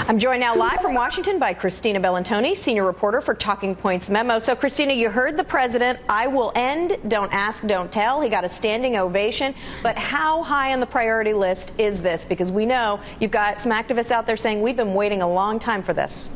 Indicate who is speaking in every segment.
Speaker 1: I'm joined now live from Washington by Christina Bellantoni, senior reporter for Talking Points Memo. So, Christina, you heard the president. I will end, don't ask, don't tell. He got a standing ovation. But how high on the priority list is this? Because we know you've got some activists out there saying we've been waiting a long time for this.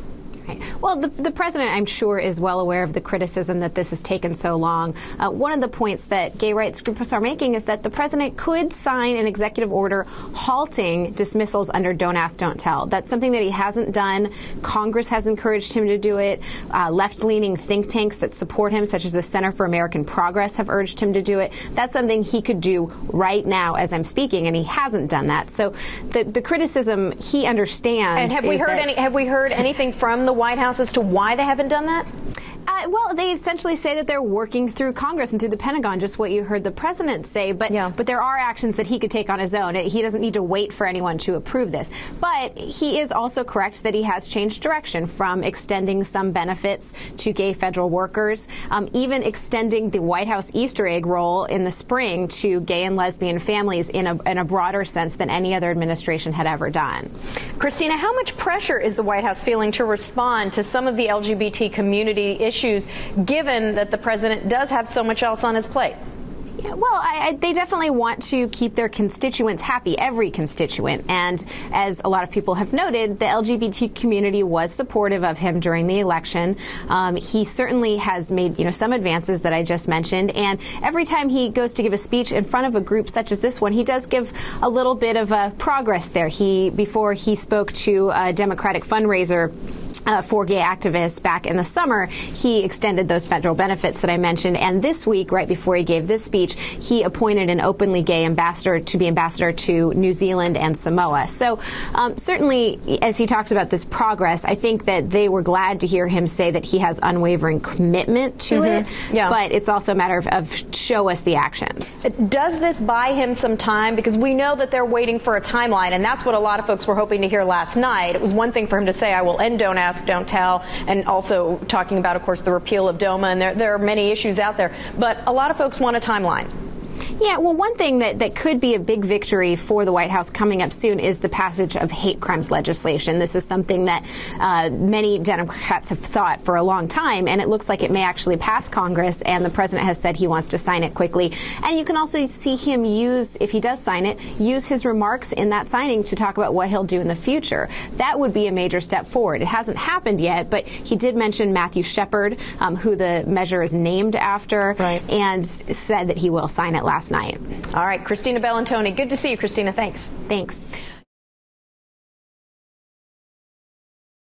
Speaker 2: Well, the president, I'm sure, is well aware of the criticism that this has taken so long. One of the points that gay rights groups are making is that the president could sign an executive order halting dismissals under Don't Ask, Don't Tell. That's something that he hasn't done. Congress has encouraged him to do it. Left-leaning think tanks that support him, such as the Center for American Progress, have urged him to do it. That's something he could do right now as I'm speaking, and he hasn't done that. So the criticism he understands.
Speaker 1: And have we heard anything from the White House as to why they haven't done that?
Speaker 2: Well, they essentially say that they're working through Congress and through the Pentagon, just what you heard the president say. But there are actions that he could take on his own. He doesn't need to wait for anyone to approve this. But he is also correct that he has changed direction from extending some benefits to gay federal workers, even extending the White House Easter egg roll in the spring to gay and lesbian families in a broader sense than any other administration had ever done.
Speaker 1: Christina, how much pressure is the White House feeling to respond to some of the LGBT community issues, given that the president does have so much else on his plate?
Speaker 2: Yeah, well, they definitely want to keep their constituents happy, every constituent. And as a lot of people have noted, the LGBT community was supportive of him during the election. He certainly has made, some advances that I just mentioned. And every time he goes to give a speech in front of a group such as this one, he does give a little bit of a progress there. Before he spoke to a Democratic fundraiser for gay activists back in the summer, he extended those federal benefits that I mentioned. And this week, right before he gave this speech, he appointed an openly gay ambassador to be ambassador to New Zealand and Samoa. So certainly, as he talks about this progress, I think that they were glad to hear him say that he has unwavering commitment to it. Yeah. But it's also a matter of show us the actions.
Speaker 1: Does this buy him some time? Because we know that they're waiting for a timeline, and that's what a lot of folks were hoping to hear last night. It was one thing for him to say, I will end Don't Ask, Don't Tell, and also talking about, of course, the repeal of DOMA, and there are many issues out there. But a lot of folks want a timeline.
Speaker 2: Yeah, well, one thing that could be a big victory for the White House coming up soon is the passage of hate crimes legislation. This is something that many Democrats have sought for a long time, and it looks like it may actually pass Congress, and the president has said he wants to sign it quickly. And you can also see him use, if he does sign it, use his remarks in that signing to talk about what he'll do in the future. That would be a major step forward. It hasn't happened yet, but he did mention Matthew Shepard, who the measure is named after, and said that he will sign it last night.
Speaker 1: All right, Christina Bellantoni. Good to see you, Christina. Thanks.
Speaker 2: Thanks.